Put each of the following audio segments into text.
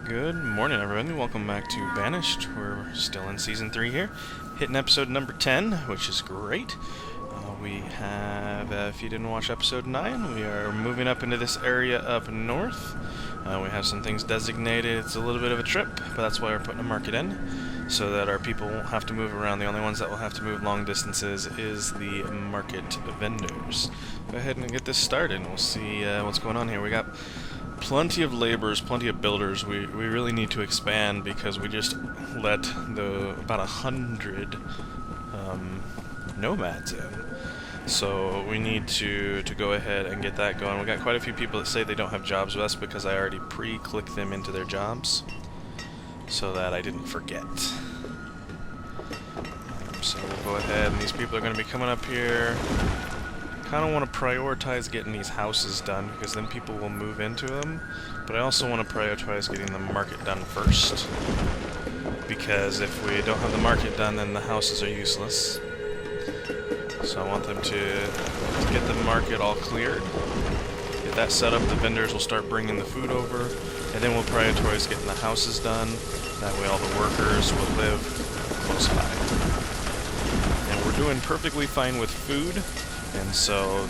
Good morning, everyone. Welcome back to Banished. We're still in Season 3 here, hitting episode number 10, which is great. We have, if you didn't watch episode 9, we are moving up into this area up north. We have some things designated. It's a little bit of a trip, but that's why we're putting a market in, so that our people won't have to move around. The only ones that will have to move long distances is the market vendors. Go ahead and get this started, and we'll see what's going on here. We got plenty of laborers, plenty of builders. We really need to expand because we just let about 100 nomads in. So we need to go ahead and get that going. We got quite a few people that say they don't have jobs, but that's because I already pre-clicked them into their jobs so that I didn't forget. So we'll go ahead, and these people are going to be coming up here. Kind of want to prioritize getting these houses done because then people will move into them, but I also want to prioritize getting the market done first, because if we don't have the market done, then the houses are useless. So I want them to get the market all cleared, get that set up. The vendors will start bringing the food over, and then we'll prioritize getting the houses done. That way all the workers will live close by. And we're doing perfectly fine with food. And so,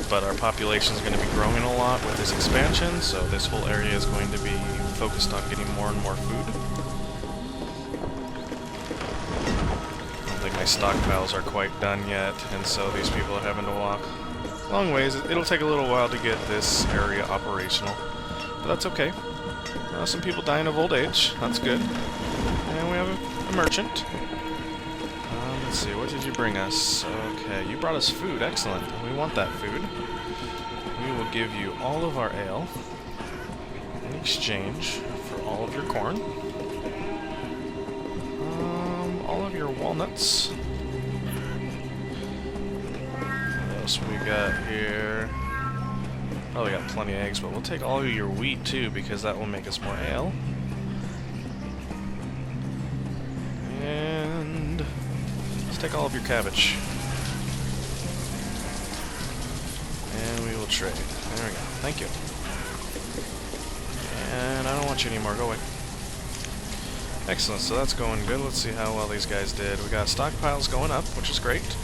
but our population is going to be growing a lot with this expansion, so this whole area is going to be focused on getting more and more food. I don't think my stockpiles are quite done yet, and so these people are having to walk long ways. It'll take a little while to get this area operational, but that's okay. Some people dying of old age, that's good. And we have a merchant. Let's see, what did you bring us? Okay, you brought us food. Excellent. We want that food. We will give you all of our ale in exchange for all of your corn. All of your walnuts. What else we got here? Oh, we got plenty of eggs, but we'll take all of your wheat too, because that will make us more ale. Take all of your cabbage. And we will trade. There we go. Thank you. And I don't want you anymore. Go away. Excellent. So that's going good. Let's see how well these guys did. We got stockpiles going up, which is great.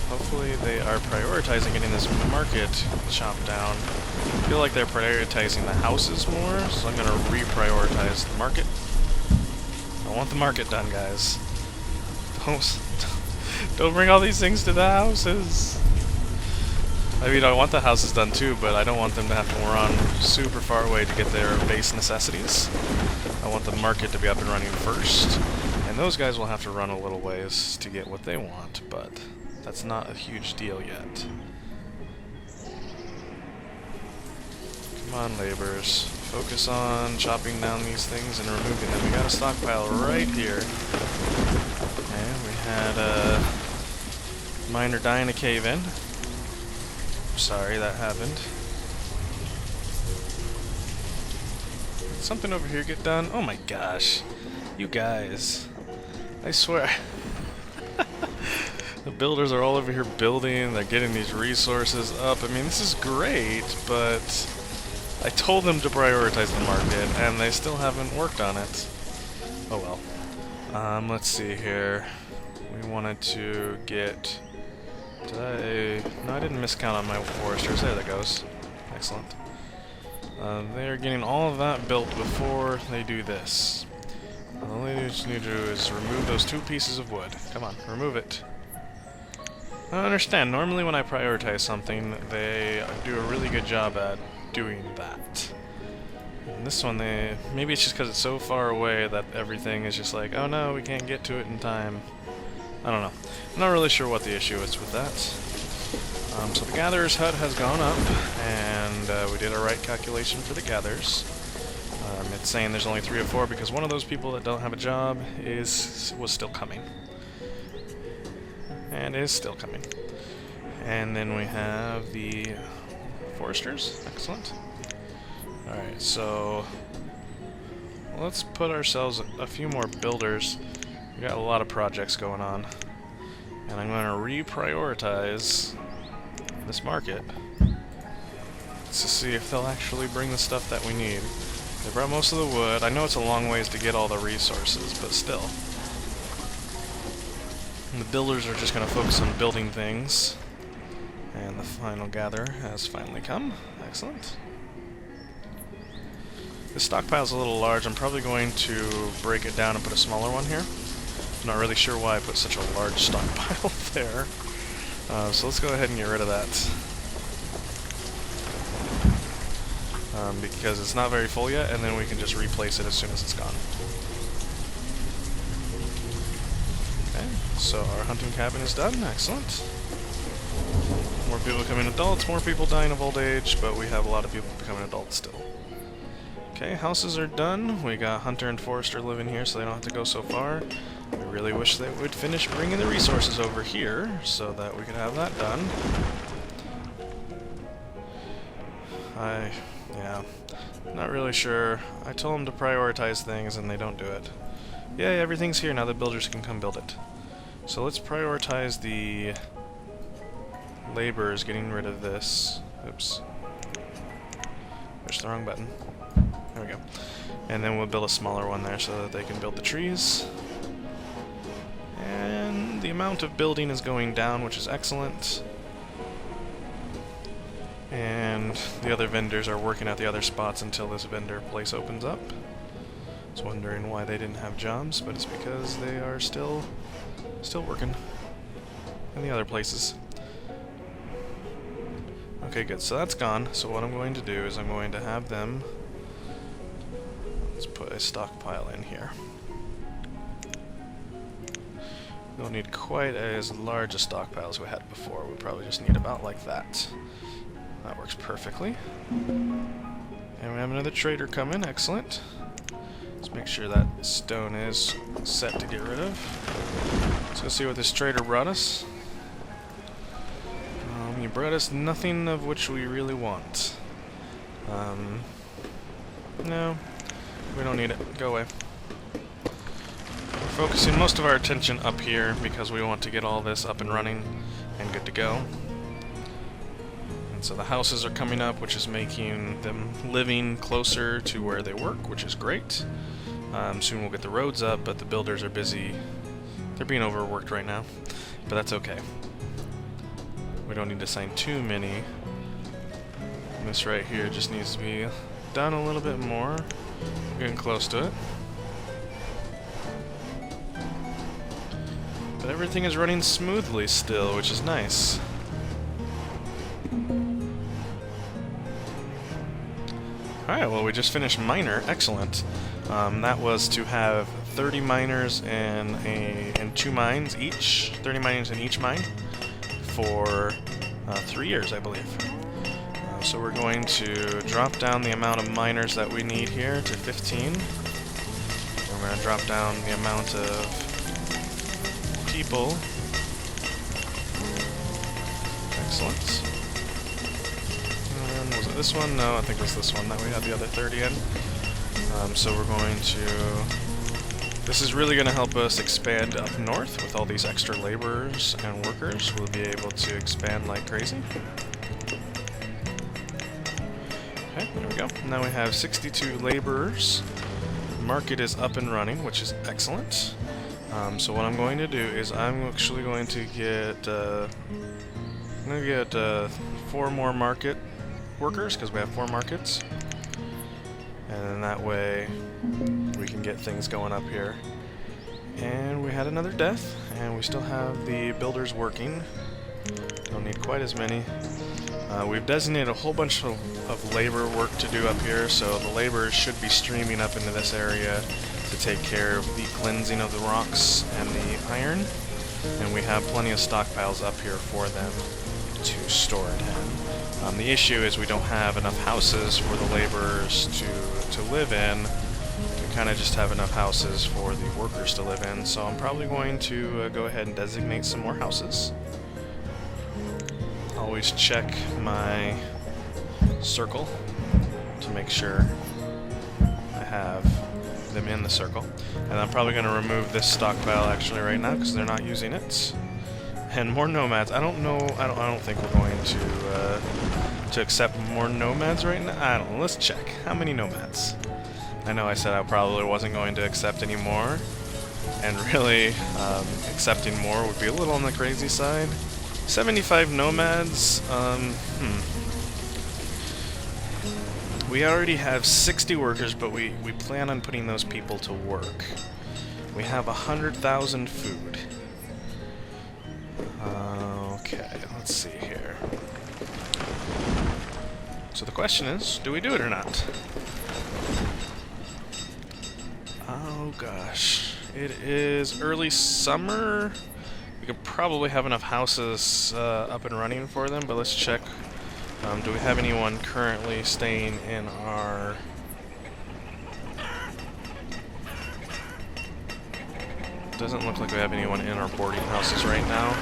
Hopefully they are prioritizing getting this market chopped down. I feel like they're prioritizing the houses more, so I'm going to reprioritize the market. I want the market done, guys. Don't bring all these things to the houses. I mean, I want the houses done too, but I don't want them to have to run super far away to get their base necessities. I want the market to be up and running first, and those guys will have to run a little ways to get what they want, but that's not a huge deal yet. Come on, laborers. Focus on chopping down these things and removing them. We got a stockpile right here. And we had a miner die in a cave-in. Sorry that happened. Did something over here get done? Oh my gosh. You guys. I swear. The builders are all over here building. They're getting these resources up. I mean, this is great, but I told them to prioritize the market, and they still haven't worked on it. Oh well. Let's see here. We wanted to get... No, I didn't miscount on my foresters. There that goes. Excellent. They're getting all of that built before they do this. All they need to do is remove those 2 pieces of wood. Come on, remove it. I don't understand. Normally when I prioritize something, they do a really good job at doing that. And this one, maybe it's just because it's so far away that everything is just like, oh no, we can't get to it in time. I don't know. I'm not really sure what the issue is with that. So the gatherer's hut has gone up, and we did a right calculation for the gatherers. It's saying there's only 3 or 4 because one of those people that don't have a job was still coming. And is still coming. And then we have the foresters. Excellent. Alright, so let's put ourselves a few more builders. We got a lot of projects going on. And I'm going to reprioritize this market to see if they'll actually bring the stuff that we need. They brought most of the wood. I know it's a long ways to get all the resources, but still. And the builders are just going to focus on building things. And the final gather has finally come. Excellent. This stockpile's a little large. I'm probably going to break it down and put a smaller one here. I'm not really sure why I put such a large stockpile there. So let's go ahead and get rid of that. Because it's not very full yet, and then we can just replace it as soon as it's gone. Okay, so our hunting cabin is done. Excellent. More people becoming adults, more people dying of old age, but we have a lot of people becoming adults still. Okay, houses are done. We got Hunter and Forester living here, so they don't have to go so far. I really wish they would finish bringing the resources over here, so that we could have that done. Yeah, not really sure. I told them to prioritize things, and they don't do it. Yay, everything's here, now the builders can come build it. So let's prioritize the laborers, getting rid of this. Oops. Pushed the wrong button. There we go. And then we'll build a smaller one there so that they can build the trees. And the amount of building is going down, which is excellent. And the other vendors are working at the other spots until this vendor place opens up. I was wondering why they didn't have jobs, but it's because they are still working in the other places. Okay, good. So that's gone. So what I'm going to do is I'm going to have them... Let's put a stockpile in here. We don't need quite as large a stockpile as we had before. We probably just need about like that. That works perfectly. And we have another trader coming. Excellent. Let's make sure that stone is set to get rid of. Let's go see what this trader brought us. He brought us nothing of which we really want. No, we don't need it. Go away. We're focusing most of our attention up here because we want to get all this up and running and good to go. And so the houses are coming up, which is making them living closer to where they work, which is great. Soon we'll get the roads up, but the builders are busy. They're being overworked right now, but that's okay. We don't need to assign too many. This right here just needs to be done a little bit more. We're getting close to it. But everything is running smoothly still, which is nice. Alright, well we just finished miner. Excellent. That was to have 30 miners in 2 mines each. 30 miners in each mine for 3 years, I believe. So we're going to drop down the amount of miners that we need here to 15. We're going to drop down the amount of people. Excellent. Was it this one? No, I think it was this one that we had the other 30 in. So we're going to... This is really going to help us expand up north with all these extra laborers and workers. We'll be able to expand like crazy. Okay, there we go. Now we have 62 laborers. Market is up and running, which is excellent. So what I'm going to do is I'm actually going to get... I'm going to get 4 more market workers, because we have 4 markets. And then that way we can get things going up here. And we had another death, and we still have the builders working. Don't need quite as many. We've designated a whole bunch of labor work to do up here, so the laborers should be streaming up into this area to take care of the cleansing of the rocks and the iron. And we have plenty of stockpiles up here for them to store it in. The issue is we don't have enough houses for the laborers to live in. We kind of just have enough houses for the workers to live in, so I'm probably going to go ahead and designate some more houses. Always check my circle to make sure I have them in the circle. And I'm probably going to remove this stockpile actually right now because they're not using it. And more nomads. I don't know. I don't think we're going to accept more nomads right now. I don't know. Let's check. How many nomads? I know I said I probably wasn't going to accept any more, and really, accepting more would be a little on the crazy side. 75 nomads, we already have 60 workers, but we plan on putting those people to work. We have 100,000 food. Okay, let's see here. So the question is, do we do it or not? Oh gosh, it is early summer. We could probably have enough houses up and running for them, but let's check. Do we have anyone currently staying in our... Doesn't look like we have anyone in our boarding houses right now.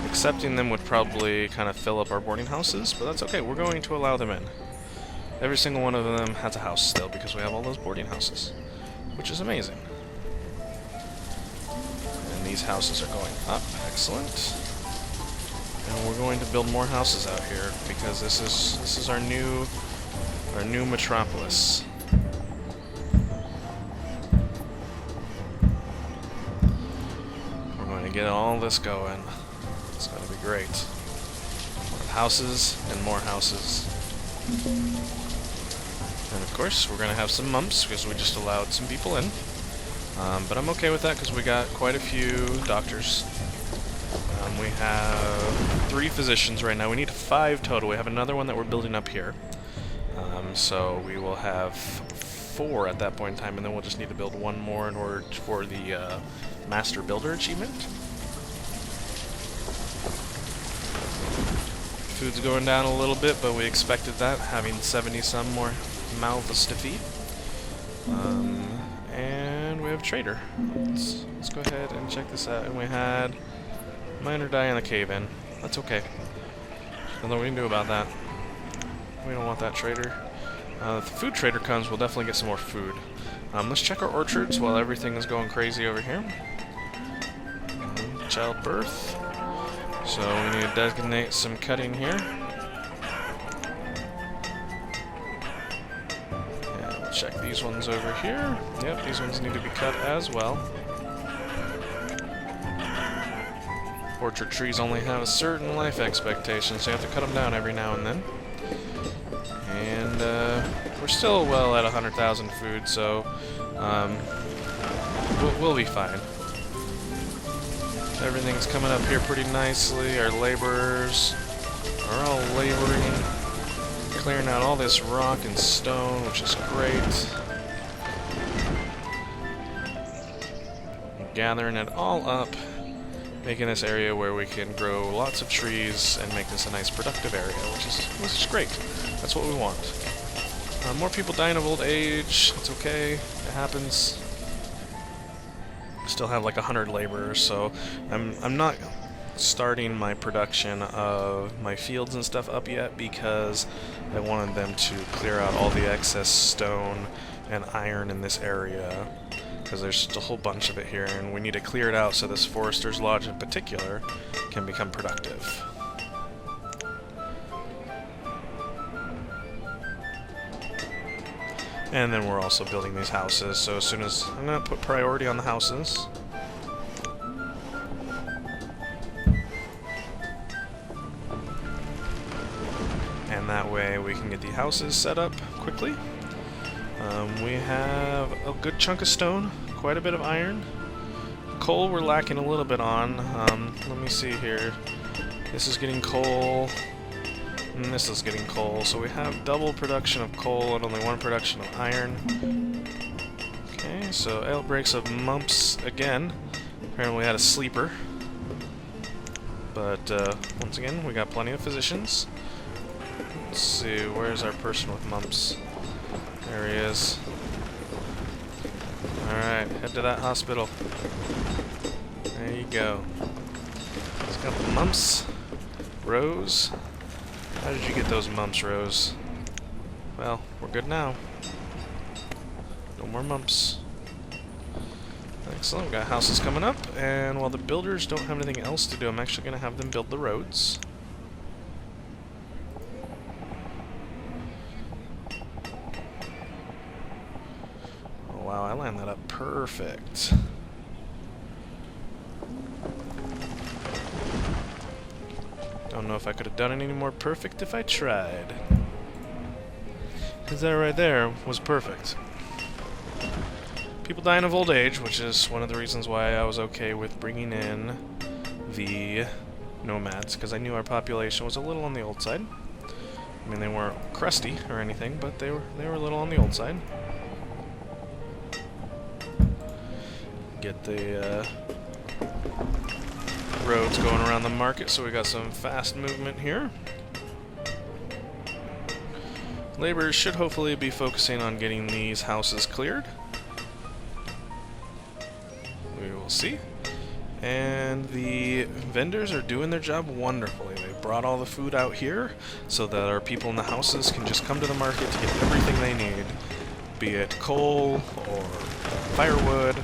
Accepting them would probably kind of fill up our boarding houses, but that's okay. We're going to allow them in. Every single one of them has a house still because we have all those boarding houses, which is amazing. And these houses are going up. Excellent. And we're going to build more houses out here because this is our new metropolis. We're going to get all this going. It's going to be great. Houses and more houses. And of course, we're going to have some mumps because we just allowed some people in. But I'm okay with that because we got quite a few doctors. We have 3 physicians right now. We need 5 total. We have another one that we're building up here. So we will have 4 at that point in time, and then we'll just need to build 1 more in order for the Master Builder achievement. Food's going down a little bit, but we expected that, having 70-some more mouths to feed. And we have a trader. Let's go ahead and check this out. And we had miner die in the cave-in. That's okay. Nothing we can do about that. We don't want that trader. If the food trader comes, we'll definitely get some more food. Let's check our orchards while everything is going crazy over here. Childbirth. So we need to designate some cutting here. And we'll check these ones over here. Yep, these ones need to be cut as well. Orchard trees only have a certain life expectation, so you have to cut them down every now and then. And we're still well at 100,000 food, so we'll be fine. Everything's coming up here pretty nicely. Our laborers are all laboring, clearing out all this rock and stone, which is great. Gathering it all up, making this area where we can grow lots of trees and make this a nice productive area, which is great. That's what we want. More people dying of old age. It's okay. It happens. Still have like 100 laborers, so I'm not starting my production of my fields and stuff up yet because I wanted them to clear out all the excess stone and iron in this area, because there's just a whole bunch of it here, and we need to clear it out so this Forester's Lodge in particular can become productive. And then we're also building these houses, so as soon as... I'm going to put priority on the houses. And that way we can get the houses set up quickly. We have a good chunk of stone, quite a bit of iron. Coal we're lacking a little bit on. Let me see here. This is getting coal. And this is getting coal, so we have double production of coal and only 1 production of iron. Okay, so outbreaks of mumps again. Apparently we had a sleeper. But once again, we got plenty of physicians. Let's see, where's our person with mumps? There he is. Alright, head to that hospital. There you go. He's got the mumps. Rose. How did you get those mumps, Rose? Well, we're good now. No more mumps. Excellent, we got houses coming up, and while the builders don't have anything else to do, I'm actually going to have them build the roads. wow, I lined that up perfect. Don't know if I could have done it any more perfect if I tried. Because that right there was perfect. People dying of old age, which is one of the reasons why I was okay with bringing in the nomads, because I knew our population was a little on the old side. I mean, they weren't crusty or anything, but they were a little on the old side. Get the roads going around the market, so we got some fast movement here. Laborers should hopefully be focusing on getting these houses cleared. We will see. And the vendors are doing their job wonderfully. They brought all the food out here so that our people in the houses can just come to the market to get everything they need, be it coal or firewood,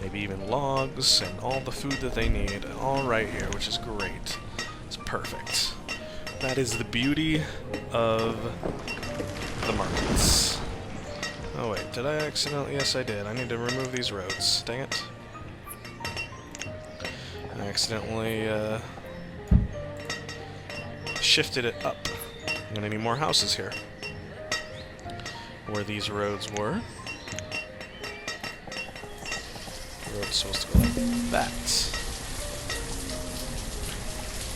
maybe even logs, and all the food that they need, all right here, which is great. It's perfect. That is the beauty of the markets. Oh wait, did I accidentally? Yes, I did. I need to remove these roads. Dang it. I accidentally shifted it up. I'm gonna need more houses here. Where these roads were. The road's supposed to go like that.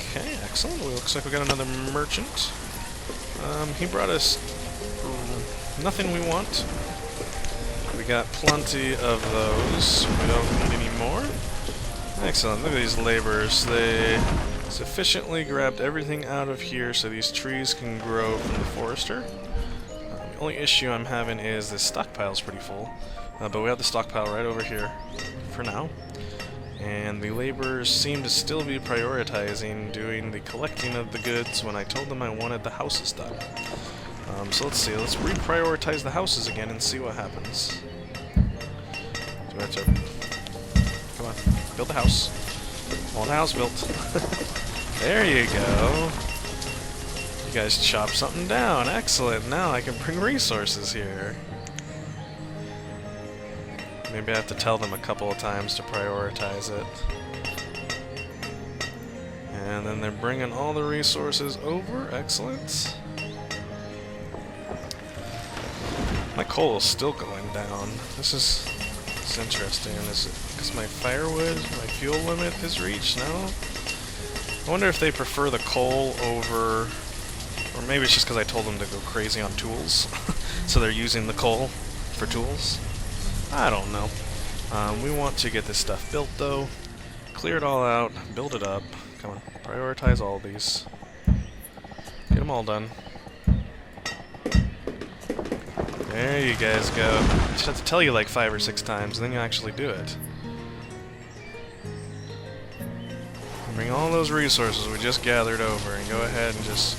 Okay, excellent. Well, looks like we got another merchant. He brought us nothing we want. We got plenty of those. We don't need any more. Excellent. Look at these laborers. They sufficiently grabbed everything out of here so these trees can grow from the forester. The only issue I'm having is this stockpile's pretty full. But we have the stockpile right over here for now. And the laborers seem to still be prioritizing doing the collecting of the goods when I told them I wanted the houses done. So let's see. Let's reprioritize the houses again and see what happens. Do we have to... Come on. Build the house. Want a house built. There you go. You guys chopped something down. Excellent. Now I can bring resources here. Maybe I have to tell them a couple of times to prioritize it. And then they're bringing all the resources over. Excellent. My coal is still going down. This is interesting. Is it because my firewood, my fuel limit is reached now? I wonder if they prefer the coal over... Or maybe it's just because I told them to go crazy on tools. So they're using the coal for tools. I don't know. We want to get this stuff built, though. Clear it all out. Build it up. Come on. Prioritize all these. Get them all done. There you guys go. I just have to tell you like 5 or 6 times, and then you actually do it. Bring all those resources we just gathered over, and go ahead and just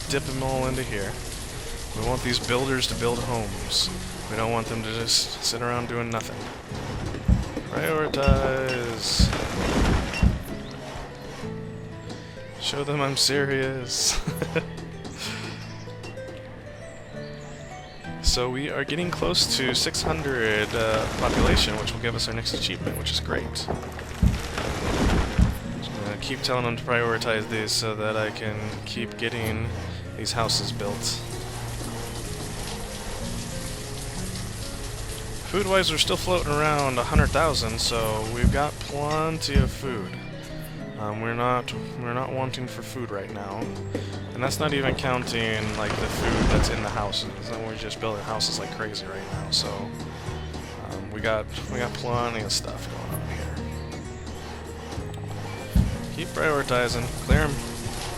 dip them all into here. We want these builders to build homes. We don't want them to just sit around doing nothing. Prioritize. Show them I'm serious. So we are getting close to 600 population, which will give us our next achievement, which is great. Just gonna keep telling them to prioritize these so that I can keep getting these houses built. Food-wise, we're still floating around 100,000, so we've got plenty of food. We're not wanting for food right now, and that's not even counting like the food that's in the houses. And we're just building houses like crazy right now. So we got plenty of stuff going on here. Keep prioritizing, clear them,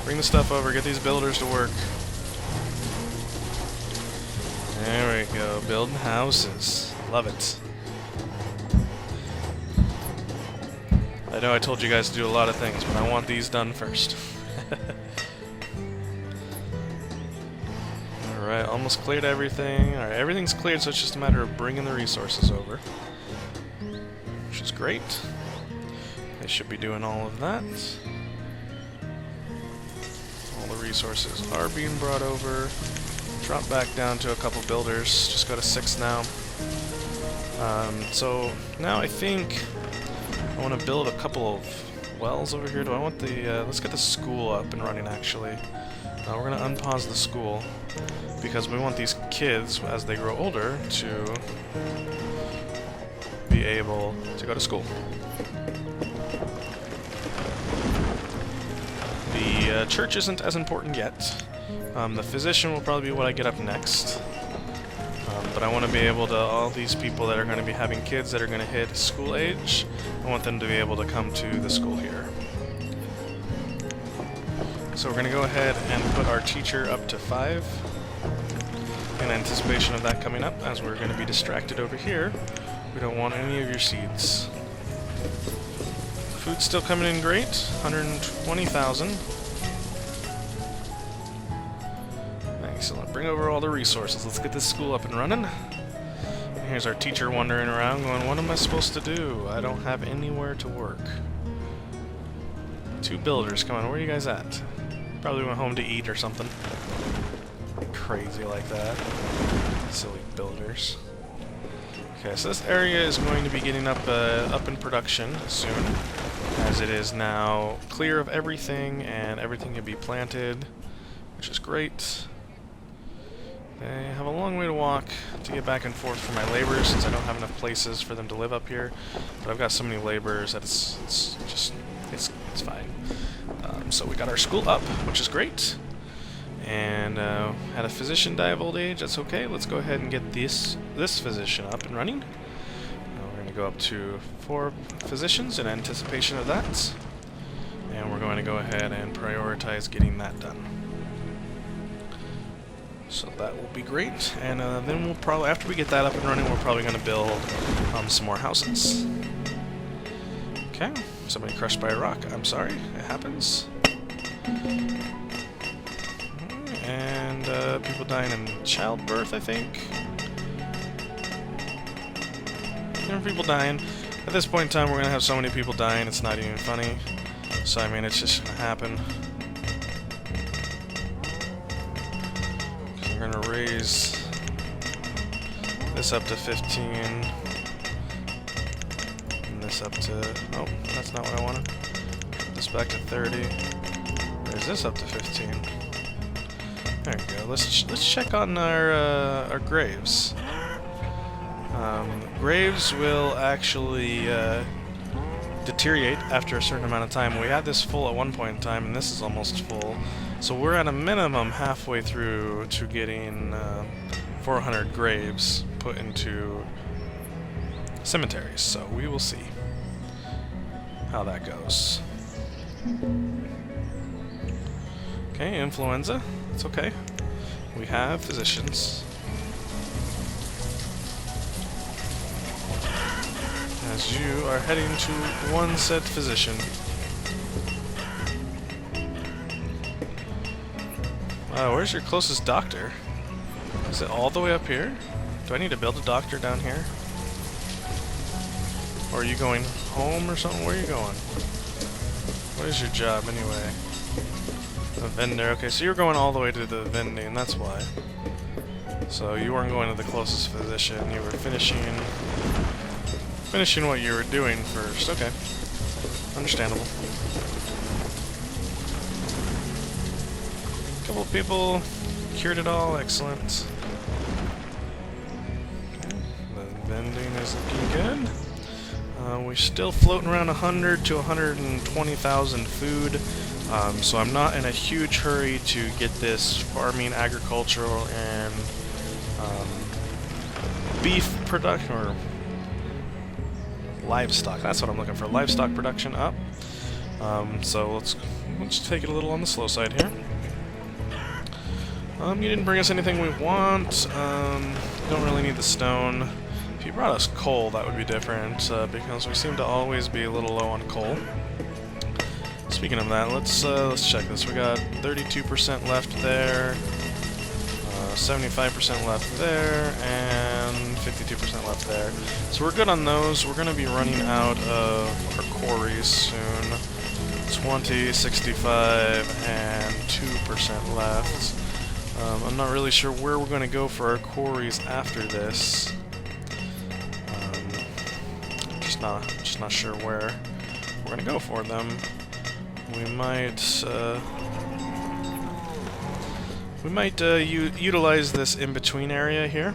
bring the stuff over, get these builders to work. There we go, building houses. Love it. I know I told you guys to do a lot of things, but I want these done first. Alright, almost cleared everything. Alright, everything's cleared, so it's just a matter of bringing the resources over. Which is great. They should be doing all of that. All the resources are being brought over. Drop back down to a couple builders. Just go to 6 now. So now I think I want to build a couple of wells over here. Do I want the... let's get the school up and running, actually. We're going to unpause the school, because we want these kids, as they grow older, to be able to go to school. The church isn't as important yet. The physician will probably be what I get up next. But I want to be able to, all these people that are going to be having kids that are going to hit school age, I want them to be able to come to the school here. So we're going to go ahead and put our teacher up to 5 in anticipation of that coming up, as we're going to be distracted over here. We don't want any of your seeds. Food's still coming in great, 120,000. Excellent. Bring over all the resources. Let's get this school up and running. And here's our teacher wandering around going, what am I supposed to do? I don't have anywhere to work. 2 builders, come on, where are you guys at? Probably went home to eat or something. Crazy like that. Silly builders. Okay, so this area is going to be getting up in production soon, as it is now clear of everything and everything can be planted, which is great. I have a long way to walk to get back and forth for my laborers, since I don't have enough places for them to live up here. But I've got so many laborers that it's fine. So we got our school up, which is great. And had a physician die of old age. That's okay. Let's go ahead and get this physician up and running. We're going to go up to 4 physicians in anticipation of that. And we're going to go ahead and prioritize getting that done. So that will be great, and then we'll probably, after we get that up and running, we're probably going to build some more houses. Okay, somebody crushed by a rock. I'm sorry, it happens. And people dying in childbirth, I think. There are people dying. At this point in time, we're going to have so many people dying, it's not even funny. So, I mean, it's just going to happen. We're going to raise this up to 15, and this up to, oh, that's not what I wanted. Put this back to 30, raise this up to 15. There we go. Let's check on our graves. Graves will actually deteriorate after a certain amount of time. We had this full at one point in time, and this is almost full. So we're at a minimum halfway through to getting 400 graves put into cemeteries. So we will see how that goes. Okay, influenza. It's okay. We have physicians. As you are heading to one said physician. Where's your closest doctor? Is it all the way up here? Do I need to build a doctor down here? Or are you going home or something? Where are you going? What is your job anyway? A vendor. Okay, so you're going all the way to the vending, that's why. So you weren't going to the closest physician, you were finishing what you were doing first. Okay. Understandable. Couple people cured it all, excellent. Okay. The vending is looking good. We're still floating around 100 to 120,000 food, so I'm not in a huge hurry to get this farming, agricultural, and beef production, or livestock, that's what I'm looking for, livestock production up. So let's take it a little on the slow side here. You didn't bring us anything we want. Don't really need the stone. If you brought us coal, that would be different, because we seem to always be a little low on coal. Speaking of that, let's check this. We got 32% left there, 75% left there, and 52% left there. So we're good on those. We're going to be running out of our quarries soon. 20, 65, and 2% left. I'm not really sure where we're going to go for our quarries after this. just not sure where we're gonna go for them. We might utilize this in-between area here,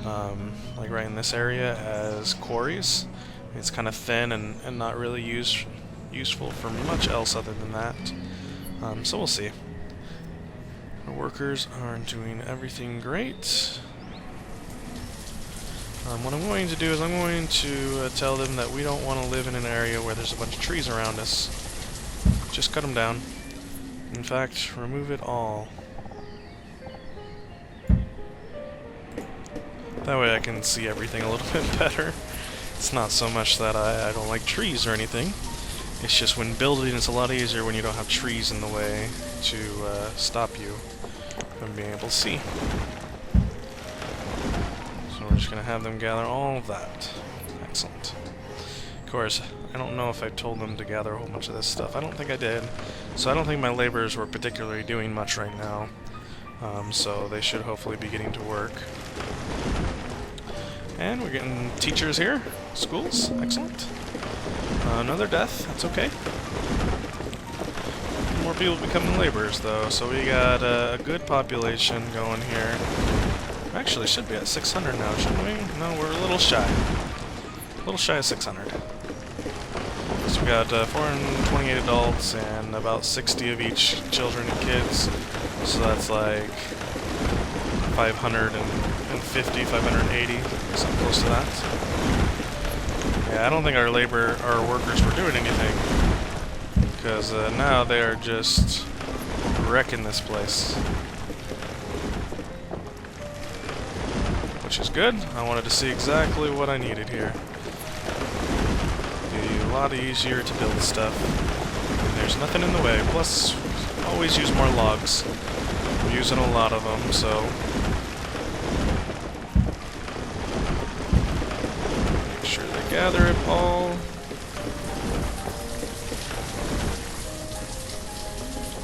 like right in this area, as quarries. It's kind of thin and not really useful for much else other than that. So we'll see. Our workers are doing everything great. What I'm going to do is I'm going to tell them that we don't want to live in an area where there's a bunch of trees around us. Just cut them down. In fact, remove it all. That way I can see everything a little bit better. It's not so much that I don't like trees or anything. It's just when building, it's a lot easier when you don't have trees in the way to stop you from being able to see. So we're just going to have them gather all of that. Excellent. Of course, I don't know if I told them to gather a whole bunch of this stuff. I don't think I did. So I don't think my laborers were particularly doing much right now. So they should hopefully be getting to work. And we're getting teachers here. Schools. Excellent. Another death. That's okay. More people becoming laborers, though. So we got a good population going here. Actually, should be at 600 now, shouldn't we? No, we're a little shy. A little shy of 600. So we got 428 adults and about 60 of each children and kids. So that's like 550, 580, something close to that. Yeah, I don't think our workers were doing anything, because now they are just wrecking this place. Which is good. I wanted to see exactly what I needed here. Be a lot easier to build stuff. And there's nothing in the way. Plus, always use more logs. I'm using a lot of them, so make sure they gather it all.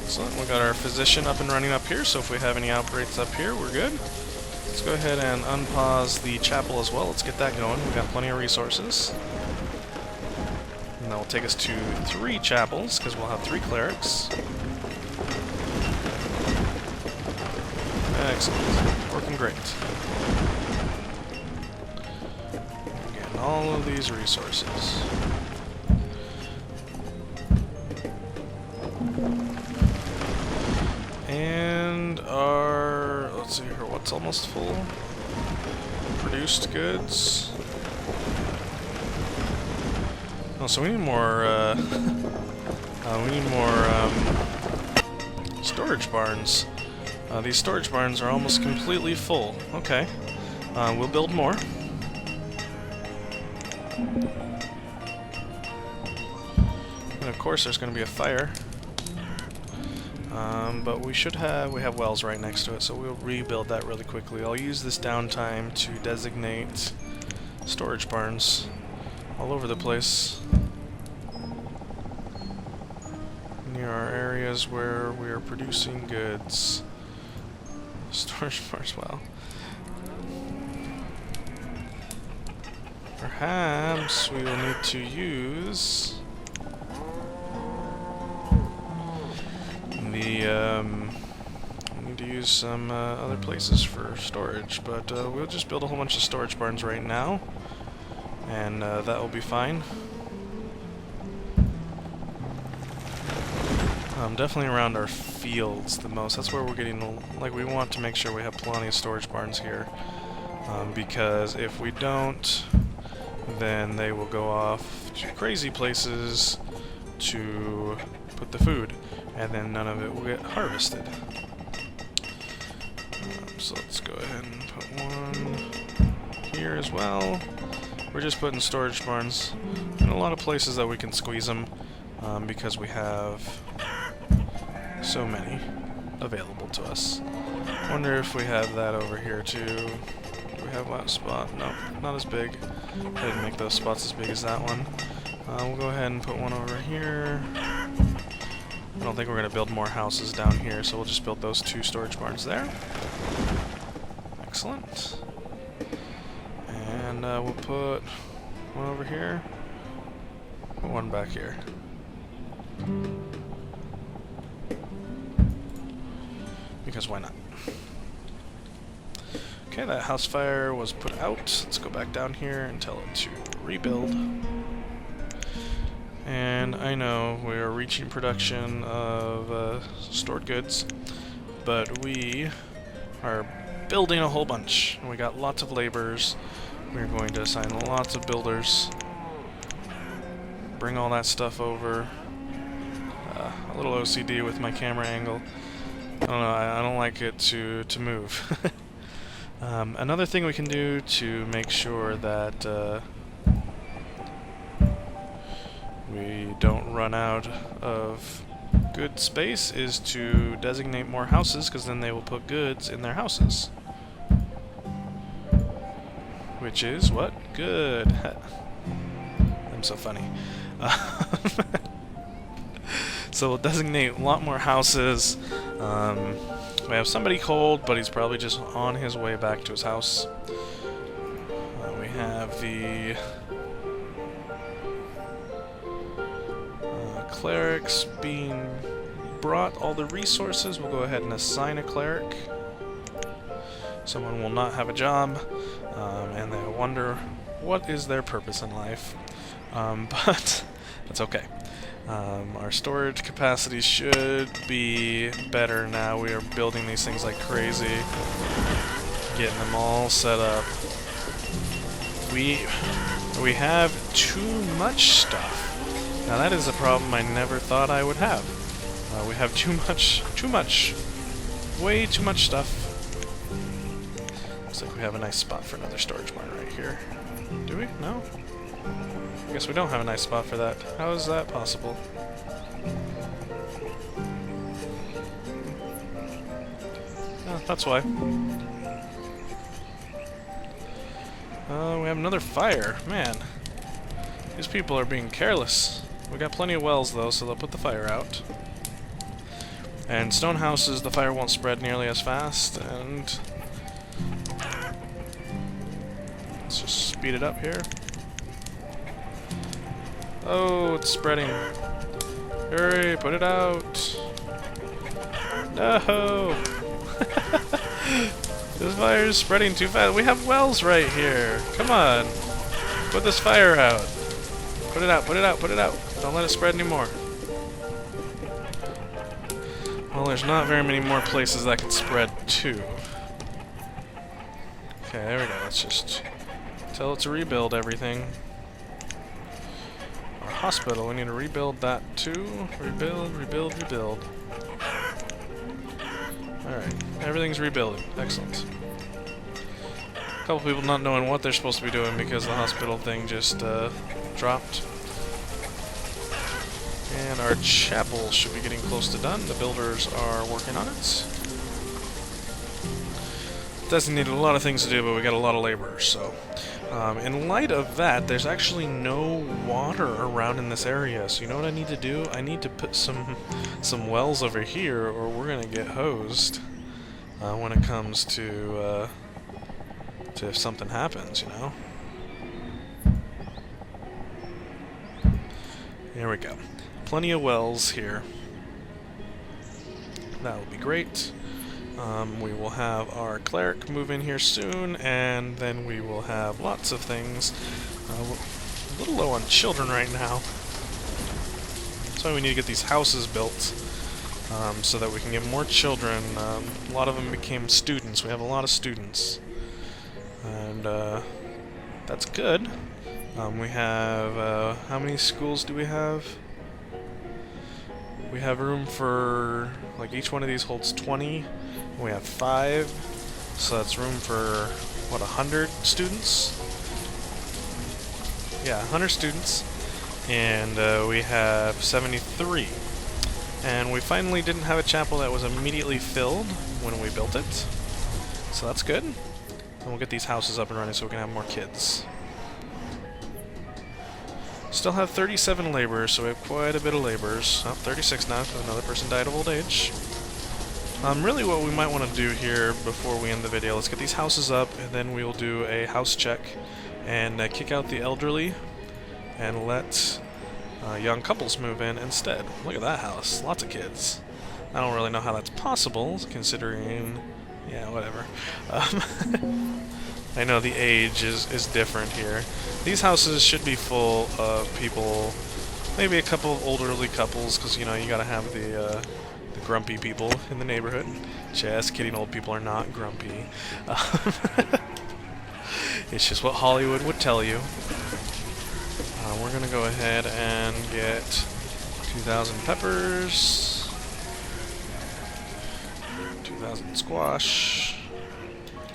Excellent. We got our physician up and running up here, so if we have any outbreaks up here, we're good. Let's go ahead and unpause the chapel as well. Let's get that going. We've got plenty of resources. And that will take us to 3 chapels, because we'll have 3 clerics. Excellent. Working great. Getting all of these resources. And our, let's see here, what's almost full? Produced goods. Oh, so we need more, storage barns. These storage barns are almost completely full. Okay. We'll build more. And of course there's going to be a fire. But we have wells right next to it, so we'll rebuild that really quickly. I'll use this downtime to designate storage barns all over the place near our areas where we are producing goods. Storage barns, well. Perhaps we will need to use we need to use some other places for storage, but we'll just build a whole bunch of storage barns right now, and that will be fine. Definitely around our fields the most. That's where we're getting, like, we want to make sure we have plenty of storage barns here, because if we don't, then they will go off to crazy places to put the food, and then none of it will get harvested. So let's go ahead and put one here as well. We're just putting storage barns in a lot of places that we can squeeze them, because we have so many available to us. Wonder if we have that over here too. Do we have one spot? No, not as big. I didn't make those spots as big as that one. We'll go ahead and put one over here. I don't think we're going to build more houses down here, so we'll just build those 2 storage barns there. Excellent. And we'll put One over here. One back here. Because why not? Okay, that house fire was put out. Let's go back down here and tell it to rebuild. And I know we are reaching production of stored goods, but we are building a whole bunch. And we got lots of laborers. We're going to assign lots of builders. Bring all that stuff over. A little OCD with my camera angle. I don't know, I don't like it to move. Another thing we can do to make sure that we don't run out of good space is to designate more houses, because then they will put goods in their houses. Which is what? Good. I'm so funny. So we'll designate a lot more houses. We have somebody cold, but he's probably just on his way back to his house. We have the clerics being brought all the resources. We'll go ahead and assign a cleric. Someone will not have a job, and they wonder what is their purpose in life. But that's okay. Our storage capacity should be better now. We are building these things like crazy, getting them all set up. We have too much stuff. Now that is a problem I never thought I would have. We have too much, way too much stuff. Looks like we have a nice spot for another storage barn right here. Do we? No? I guess we don't have a nice spot for that. How is that possible? Oh, that's why. We have another fire. Man. These people are being careless. We got plenty of wells though, so they'll put the fire out. And stone houses, the fire won't spread nearly as fast, and let's just speed it up here. Oh, it's spreading. Hurry, put it out. No! This fire is spreading too fast. We have wells right here. Come on. Put this fire out. Put it out, put it out, put it out. Don't let it spread anymore. Well, there's not very many more places that can spread to. Okay, there we go. Let's just tell it to rebuild everything. Our hospital, we need to rebuild that too. Rebuild, rebuild, rebuild. Alright, everything's rebuilding. Excellent. A couple people not knowing what they're supposed to be doing because the hospital thing just dropped. And our chapel should be getting close to done. The builders are working on it. Designated a lot of things to do, but we got a lot of laborers, so. In light of that, there's actually no water around in this area, so you know what I need to do? I need to put some wells over here, or we're gonna get hosed when it comes to if something happens, you know? There we go. Plenty of wells here. That will be great. We will have our cleric move in here soon, and then we will have lots of things. We're a little low on children right now. That's why we need to get these houses built, so that we can get more children. A lot of them became students. We have a lot of students. And that's good. We have, how many schools do we have? We have room for, like, each one of these holds 20. We have 5, so that's room for, what, 100 students? Yeah, 100 students. And we have 73. And we finally didn't have a chapel that was immediately filled when we built it. So that's good. And we'll get these houses up and running so we can have more kids. Still have 37 laborers, so we have quite a bit of laborers. Oh, 36 now, because another person died of old age. Really what we might want to do here before we end the video, let's get these houses up, and then we'll do a house check and kick out the elderly and let young couples move in instead. Look at that house. Lots of kids. I don't really know how that's possible, considering... yeah, whatever. I know the age is different here. These houses should be full of people, maybe a couple of elderly couples, because, you know, you gotta have the grumpy people in the neighborhood. Just kidding, old people are not grumpy. It's just what Hollywood would tell you. We're gonna go ahead and get 2,000 peppers, 2,000 squash,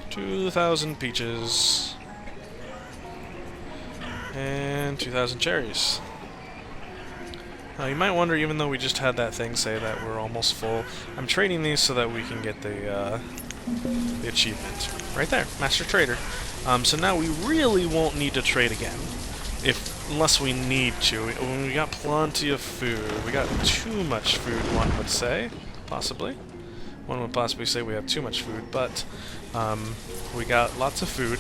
2,000 peaches, and 2,000 cherries. You might wonder, even though we just had that thing say that we're almost full, I'm trading these so that we can get the achievement. Right there, Master Trader. So now we really won't need to trade again, unless we need to. We got plenty of food. We got too much food, one would say, possibly. One would possibly say we have too much food, but we got lots of food.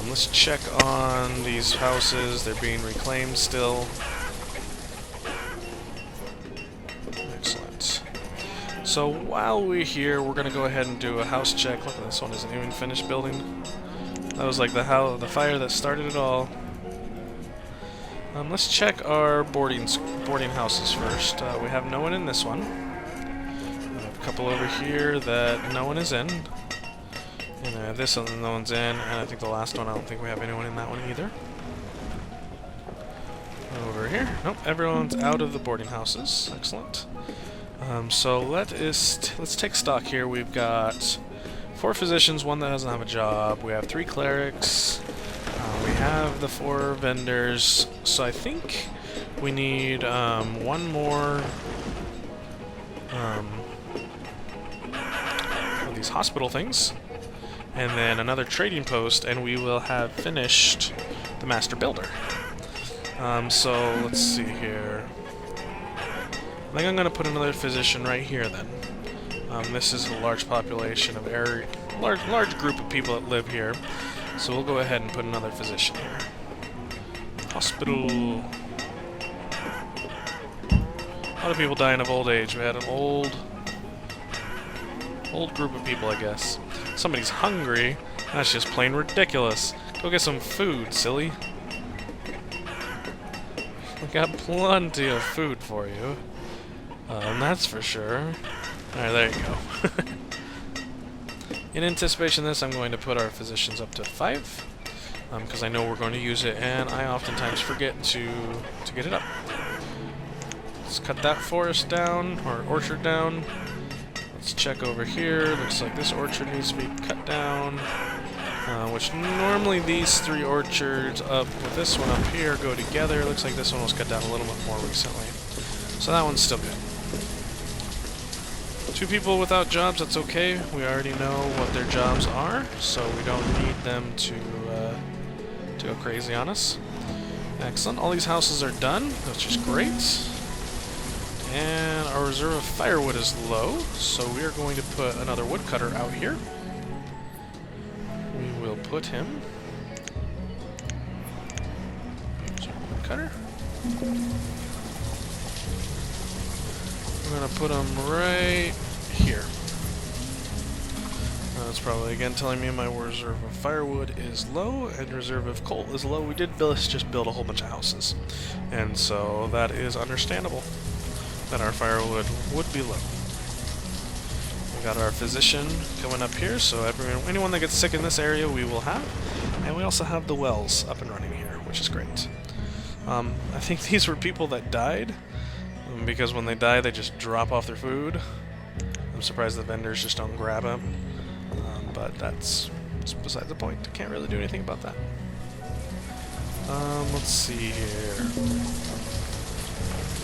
Let's check on these houses. They're being reclaimed still. Excellent. So while we're here, we're gonna go ahead and do a house check. Look, this one isn't even finished building. That was like the fire that started it all. Let's check our boarding houses first. We have no one in this one. We have a couple over here that no one is in. And this one no one's in, and I think the last one, I don't think we have anyone in that one either. Over here, nope, everyone's out of the boarding houses. Excellent. So let's take stock here. We've got 4 physicians, 1 that doesn't have a job. We have 3 clerics. We have the 4 vendors. So I think we need 1 more of these hospital things, and then another trading post, and we will have finished the Master Builder. So let's see here. I think I'm going to put another physician right here then. This is a large population of large group of people that live here, so we'll go ahead and put another physician here. Hospital. A lot of people dying of old age. We had an old group of people, I guess. Somebody's hungry. That's just plain ridiculous. Go get some food, silly. We got plenty of food for you. That's for sure. Alright, there you go. In anticipation of this, I'm going to put our physicians up to 5, because I know we're going to use it, and I oftentimes forget to get it up. Let's cut that forest down, or orchard down. Let's check over here. Looks like this orchard needs to be cut down, which normally these 3 orchards up with this one up here go together. Looks like this one was cut down a little bit more recently. So that one's still good. 2 people without jobs, that's okay. We already know what their jobs are, so we don't need them to go crazy on us. Excellent. All these houses are done, which is great. And our reserve of firewood is low, so we are going to put another woodcutter out here. We will put him... woodcutter. We're going to put him right here. That's probably, again, telling me my reserve of firewood is low and reserve of coal is low. We did just build a whole bunch of houses, and so that is understandable that our firewood would be low. We got our physician coming up here, so anyone that gets sick in this area we will have, and we also have the wells up and running here, which is great. I think these were people that died, because when they die they just drop off their food. I'm surprised the vendors just don't grab them, but that's besides the point. Can't really do anything about that. Let's see here.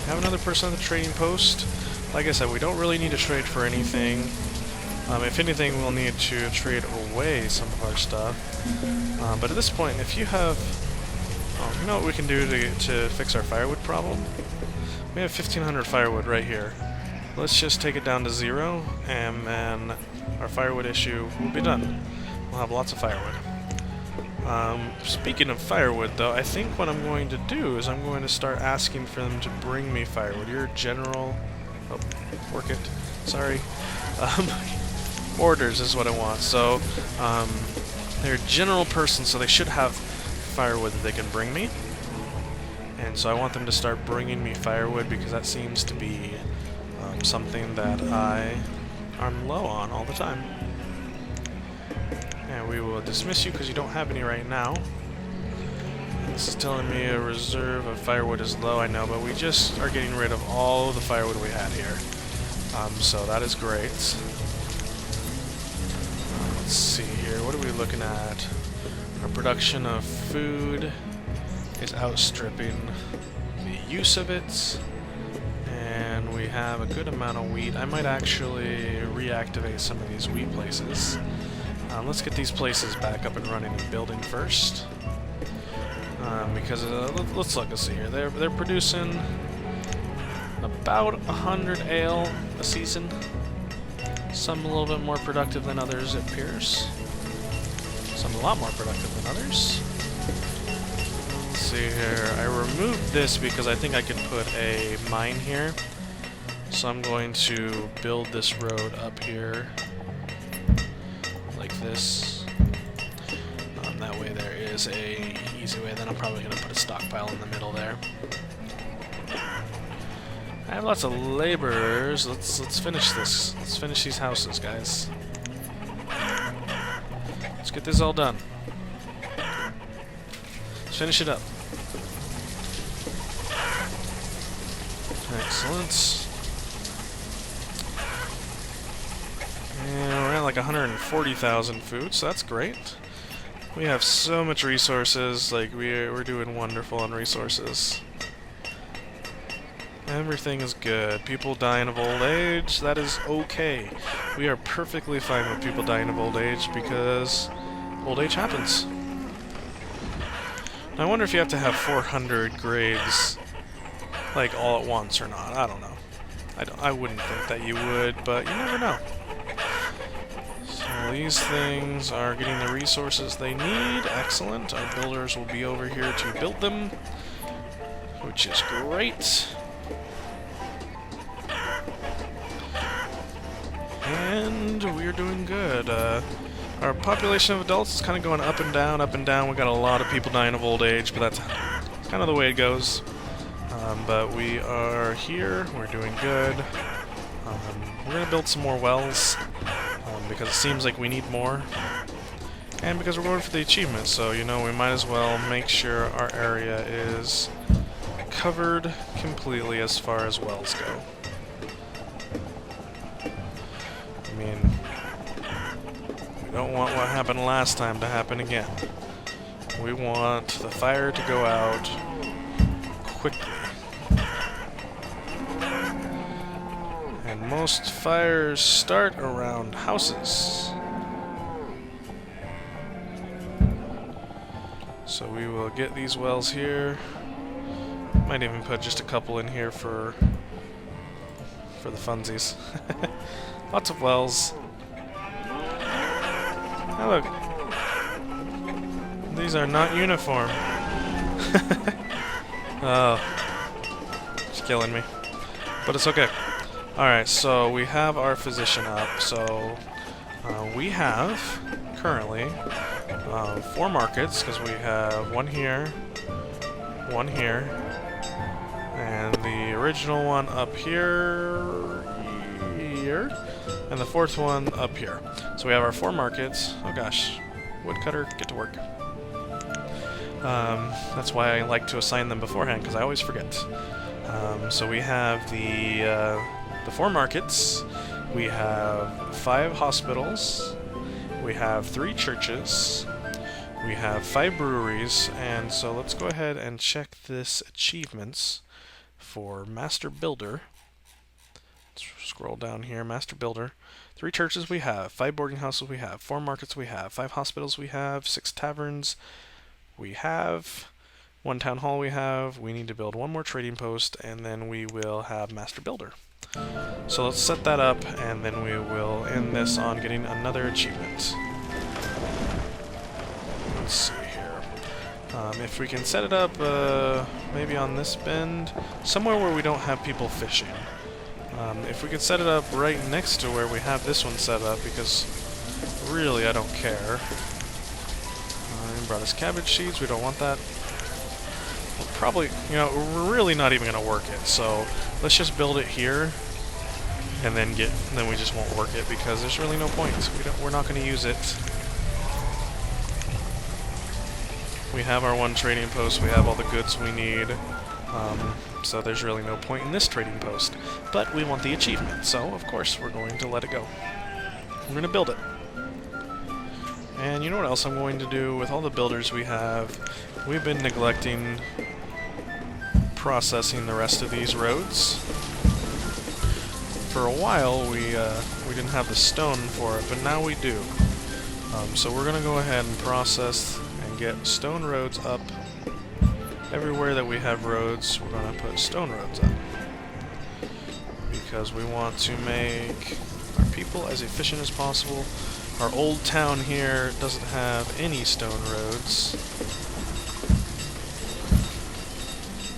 Have another person on the trading post. Like I said, we don't really need to trade for anything. If anything, we'll need to trade away some of our stuff. But at this point, if you have... Oh, you know what we can do to fix our firewood problem? We have 1,500 firewood right here. Let's just take it down to 0, and then our firewood issue will be done. We'll have lots of firewood. Speaking of firewood, though, I think what I'm going to do is I'm going to start asking for them to bring me firewood. Your general... Oh, work it. Sorry. Um, orders is what I want. So, they're a general person, so they should have firewood that they can bring me. And so I want them to start bringing me firewood because that seems to be something that I'm low on all the time. And we will dismiss you because you don't have any right now. This is telling me a reserve of firewood is low, I know, but we just are getting rid of all the firewood we had here. So that is great. Let's see here, what are we looking at? Our production of food is outstripping the use of it. And we have a good amount of wheat. I might actually reactivate some of these wheat places. Let's get these places back up and running and building first. Because let's look and see here. They're producing about 100 ale a season. Some a little bit more productive than others, it appears. Some a lot more productive than others. Let's see here. I removed this because I think I could put a mine here. So I'm going to build this road up here. Like this. That way there is a easy way. Then I'm probably going to put a stockpile in the middle there. I have lots of laborers. Let's finish this. Let's finish these houses, guys. Let's get this all done. Let's finish it up. Excellent. And we're at like 140,000 food, so that's great. We have so much resources, like we're doing wonderful on resources. Everything is good. People dying of old age, that is okay. We are perfectly fine with people dying of old age because old age happens. Now, I wonder if you have to have 400 graves like all at once or not. I don't know. I wouldn't think that you would, but you never know. So these things are getting the resources they need. Excellent. Our builders will be over here to build them, which is great. And we're doing good. Our population of adults is kind of going up and down, up and down. We've got a lot of people dying of old age, but that's kind of the way it goes. But we are here. We're doing good. We're going to build some more wells because it seems like we need more. And because we're going for the achievement, so, you know, we might as well make sure our area is covered completely as far as wells go. I mean, we don't want what happened last time to happen again. We want the fire to go out quickly. And most fires start around houses. So we will get these wells here. Might even put just a couple in here for the funsies. Lots of wells. Now look. These are not uniform. Oh. It's killing me. But it's okay. Alright, so we have our physician up. So we have currently 4 markets, because we have one here, and the original one up here, and the 4th one up here. So we have our 4 markets. Oh gosh, woodcutter, get to work. That's why I like to assign them beforehand, because I always forget. So we have the 4 markets, we have 5 hospitals, we have 3 churches, we have 5 breweries, and so let's go ahead and check this achievements for Master Builder. Let's scroll down here, Master Builder. 3 churches we have, 5 boarding houses we have, 4 markets we have, 5 hospitals we have, 6 taverns we have, 1 town hall we have. We need to build 1 more trading post, and then we will have Master Builder. So let's set that up, and then we will end this on getting another achievement. Let's see here. If we can set it up maybe on this bend, somewhere where we don't have people fishing. If we could set it up right next to where we have this one set up, because really I don't care. We brought us cabbage seeds, we don't want that. We're probably, you know, we're really not even going to work it, so let's just build it here, and then we just won't work it, because there's really no point. We're not going to use it. We have our one trading post, we have all the goods we need, so there's really no point in this trading post. But we want the achievement, so of course we're going to let it go. We're going to build it. And you know what else I'm going to do with all the builders we have? We've been neglecting processing the rest of these roads. For a while we didn't have the stone for it, but now we do. So we're going to go ahead and process and get stone roads up. Everywhere that we have roads, we're going to put stone roads up. Because we want to make our people as efficient as possible. Our old town here doesn't have any stone roads.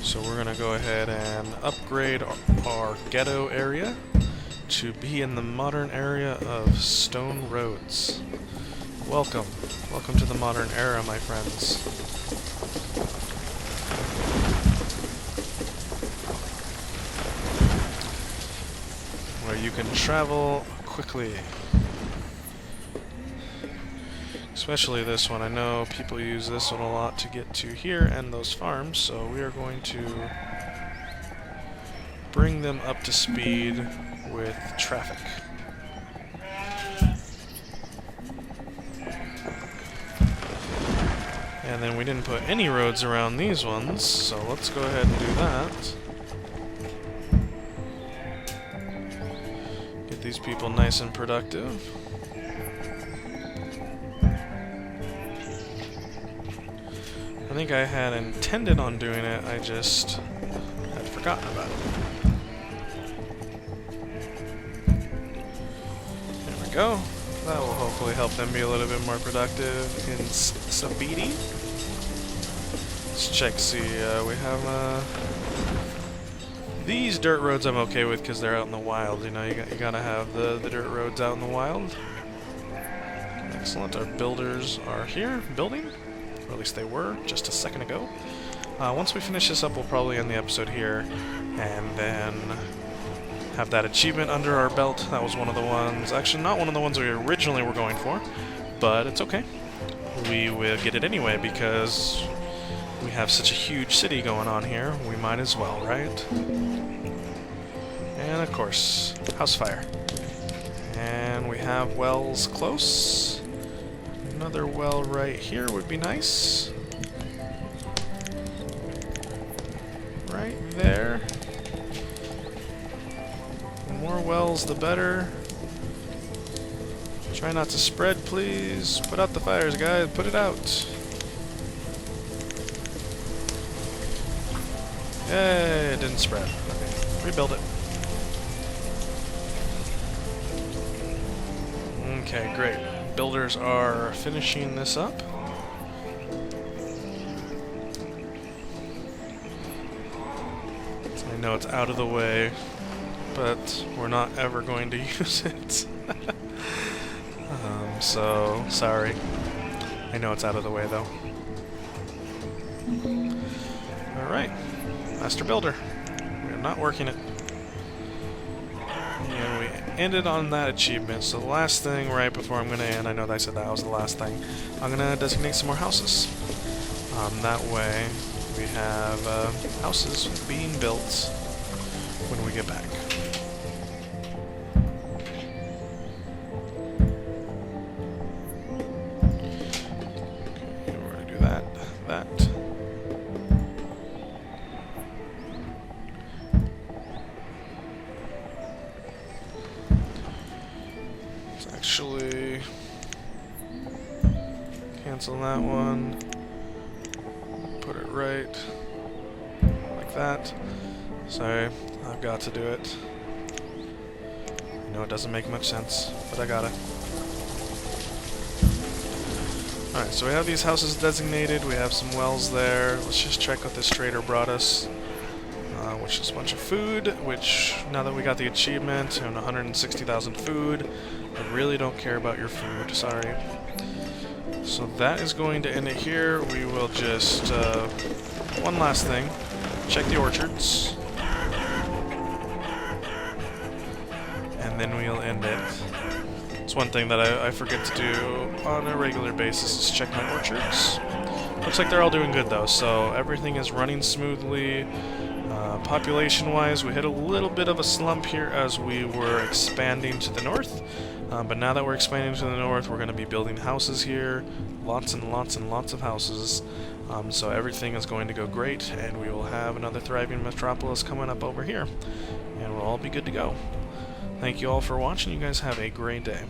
So we're going to go ahead and upgrade our ghetto area to be in the modern area of stone roads. Welcome. Welcome to the modern era, my friends. Where you can travel quickly. Especially this one. I know people use this one a lot to get to here and those farms, so we are going to bring them up to speed with traffic. And then we didn't put any roads around these ones, so let's go ahead and do that. Get these people nice and productive. I think I had intended on doing it, I just had forgotten about it. There we go. That will hopefully help them be a little bit more productive in Sabidi. Let's check, see, we have, these dirt roads I'm okay with because they're out in the wild, you know, you gotta have the dirt roads out in the wild. Excellent, our builders are here, building. Or at least they were, just a second ago. Once we finish this up, we'll probably end the episode here, and then have that achievement under our belt. That was one of the ones, actually not one of the ones we originally were going for, but it's okay. We will get it anyway, because we have such a huge city going on here, we might as well, right? And of course, house fire. And we have wells close. Another well right here would be nice. Right there. The more wells, the better. Try not to spread, please. Put out the fires, guys. Put it out. Yay, it didn't spread. Okay, rebuild it. Okay, great. Builders are finishing this up. I know it's out of the way, but we're not ever going to use it. So, sorry. I know it's out of the way, though. Alright. Master Builder. We're not working it. And we ended on that achievement, so the last thing right before I'm going to end, I know that I said that was the last thing, I'm going to designate some more houses. That way we have houses being built when we get back. Okay, we're going to do that. Actually, cancel that one, put it right like that. Sorry, I've got to do it. I know it doesn't make much sense, but I gotta. Alright, so we have these houses designated, we have some wells there. Let's just check what this trader brought us. Which is a bunch of food, which, now that we got the achievement and 160,000 food, I really don't care about your food, sorry. So that is going to end it here. We will just, one last thing, check the orchards. And then we'll end it. It's one thing that I forget to do on a regular basis is check my orchards. Looks like they're all doing good though, so everything is running smoothly. Population-wise, we hit a little bit of a slump here as we were expanding to the north. But now that we're expanding to the north, we're going to be building houses here. Lots and lots and lots of houses. So everything is going to go great, and we will have another thriving metropolis coming up over here. And we'll all be good to go. Thank you all for watching. You guys have a great day.